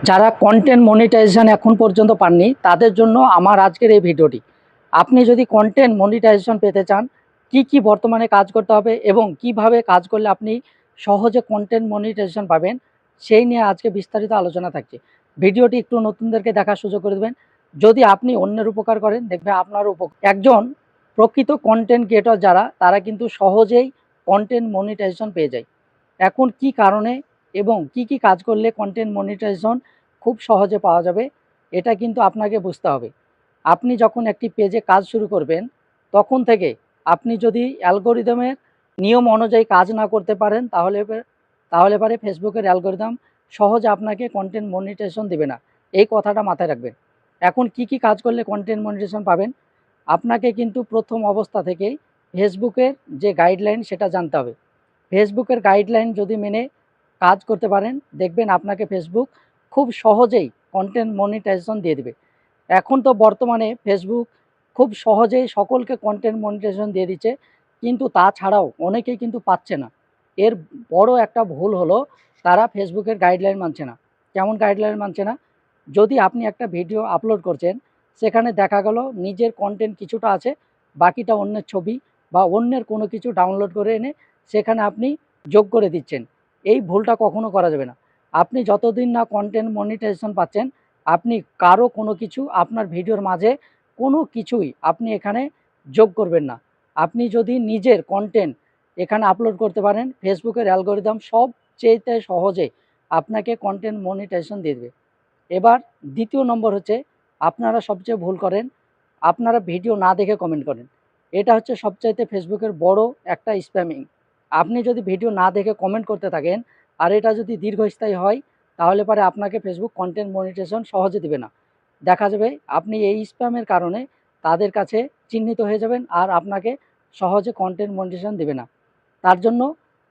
যারা content monetization এখন পর্যন্ত পাননি তাদের জন্য আমার আজকের এই ভিডিওটি। আপনি যদি কন্টেন্ট মনিটাইজেশন পেতে চান, কি বর্তমানে কাজ করতে হবে এবং কিভাবে কাজ করলে আপনি সহজে কন্টেন্ট মনিটাইজেশন পাবেন, সেই নিয়ে আজকে বিস্তারিত আলোচনা থাকছে। ভিডিওটি একটু নতুনদেরকে দেখার সুযোগ করে দেবেন। যদি আপনি অন্যের উপকার করেন, দেখবে আপনারও উপকার। একজন প্রকৃত কন্টেন্ট ক্রিয়েটর যারা, তারা কিন্তু সহজেই কন্টেন্ট মনিটাইজেশন পেয়ে যায়। এখন কি কারণে এবং কি কাজ করলে কন্টেন্ট মনিটাইজেশন খুব সহজে পাওয়া যাবে, এটা কিন্তু আপনাকে বুঝতে হবে। আপনি যখন একটি পেজে কাজ শুরু করবেন, তখন থেকে আপনি যদি অ্যালগোরিদমের নিয়ম অনুযায়ী কাজ না করতে পারেন, তাহলে পারে ফেসবুকের অ্যালগোরিদম সহজে আপনাকে কন্টেন্ট মনিটাইজেশন দেবে না। এই কথাটা মাথায় রাখবেন। এখন কি কাজ করলে কন্টেন্ট মনিটাইজেশন পাবেন, আপনাকে কিন্তু প্রথম অবস্থা থেকেই ফেসবুকের যে গাইডলাইন সেটা জানতে হবে। ফেসবুকের গাইডলাইন যদি মেনে কাজ করতে পারেন, দেখবেন আপনাকে ফেসবুক খুব সহজেই কন্টেন্ট মনিটাইজেশন দিয়ে দেবে। এখন তো বর্তমানে ফেসবুক খুব সহজেই সকলকে কন্টেন্ট মনিটাইজেশন দিয়ে দিচ্ছে, কিন্তু তাছাড়াও অনেকেই কিন্তু পাচ্ছে না। এর বড় একটা ভুল হলো, তারা ফেসবুকের গাইডলাইন মানছে না। কেমন গাইডলাইন মানছে না? যদি আপনি একটা ভিডিও আপলোড করছেন, সেখানে দেখা গেল নিজের কন্টেন্ট কিছুটা আছে, বাকিটা অন্যের ছবি বা অন্যের কোনো কিছু ডাউনলোড করে এনে সেখানে আপনি যোগ করে দিচ্ছেন। এই ভুলটা কখনো করা যাবে না। আপনি যতদিন না কন্টেন্ট মনিটাইজেশন পাচ্ছেন, আপনি কারো কোনো কিছু আপনার ভিডিওর মাঝে কোনো কিছুই আপনি এখানে যোগ করবেন না। আপনি যদি নিজের কন্টেন্ট এখানে আপলোড করতে পারেন, ফেসবুকের অ্যালগোরিদম সবচেয়ে সহজে আপনাকে কন্টেন্ট মনিটাইজেশন দিয়ে দেবে। এবার দ্বিতীয় নম্বর হচ্ছে, আপনারা সবচেয়ে ভুল করেন, আপনারা ভিডিও না দেখে কমেন্ট করেন। এটা হচ্ছে সবচাইতে ফেসবুকের বড় একটা স্প্যামিং। আপনি যদি ভিডিও না দেখে কমেন্ট করতে থাকেন আর এটা যদি দীর্ঘস্থায়ী হয়, তাহলে পরে আপনাকে ফেসবুক কন্টেন্ট মনিটাইজেশন সহজে দিবে না। দেখা যাবে আপনি এই স্প্যামের কারণে তাদের কাছে চিহ্নিত হয়ে যাবেন আর আপনাকে সহজে কন্টেন্ট মনিটাইজেশন দেবে না। তার জন্য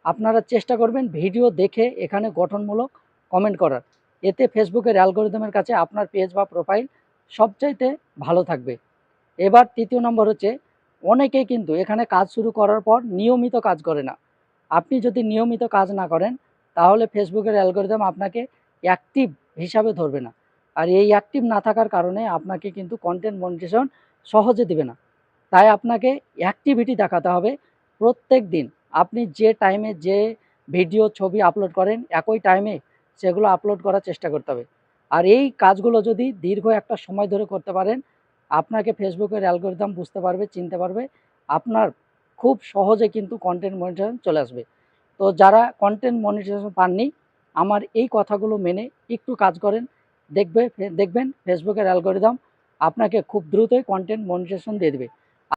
আপনারা চেষ্টা করবেন ভিডিও দেখে এখানে গঠনমূলক কমেন্ট করার। এতে ফেসবুকের অ্যালগোরিদমের কাছে আপনার পেজ বা প্রোফাইল সবচাইতে ভালো থাকবে। এবার তৃতীয় নম্বর হচ্ছে, অনেকেই কিন্তু এখানে কাজ শুরু করার পর নিয়মিত কাজ করে না। আপনি যদি নিয়মিত কাজ না করেন, তাহলে ফেসবুকের অ্যালগোরিদম আপনাকে অ্যাক্টিভ হিসাবে ধরবে না। আর এই অ্যাক্টিভ না থাকার কারণে আপনাকে কিন্তু কন্টেন্ট মনিটাইজেশন সহজে দিবে না। তাই আপনাকে অ্যাক্টিভিটি দেখাতে হবে প্রত্যেক দিন। আপনি যে টাইমে যে ভিডিও ছবি আপলোড করেন, একই টাইমে সেগুলো আপলোড করার চেষ্টা করতে হবে। আর এই কাজগুলো যদি দীর্ঘ একটা সময় ধরে করতে পারেন, আপনাকে ফেসবুকের অ্যালগোরিদম বুঝতে পারবে, চিনতে পারবে। আপনার খুব সহজে কিন্তু কন্টেন্ট মনিটাইজেশন চলে আসবে। তো যারা কন্টেন্ট মনিটাইজেশন পাননি, আমার এই কথাগুলো মেনে একটু কাজ করেন, দেখবেন ফেসবুকের অ্যালগোরিদম আপনাকে খুব দ্রুতই কন্টেন্ট মনিটাইজেশন দিয়ে দেবে।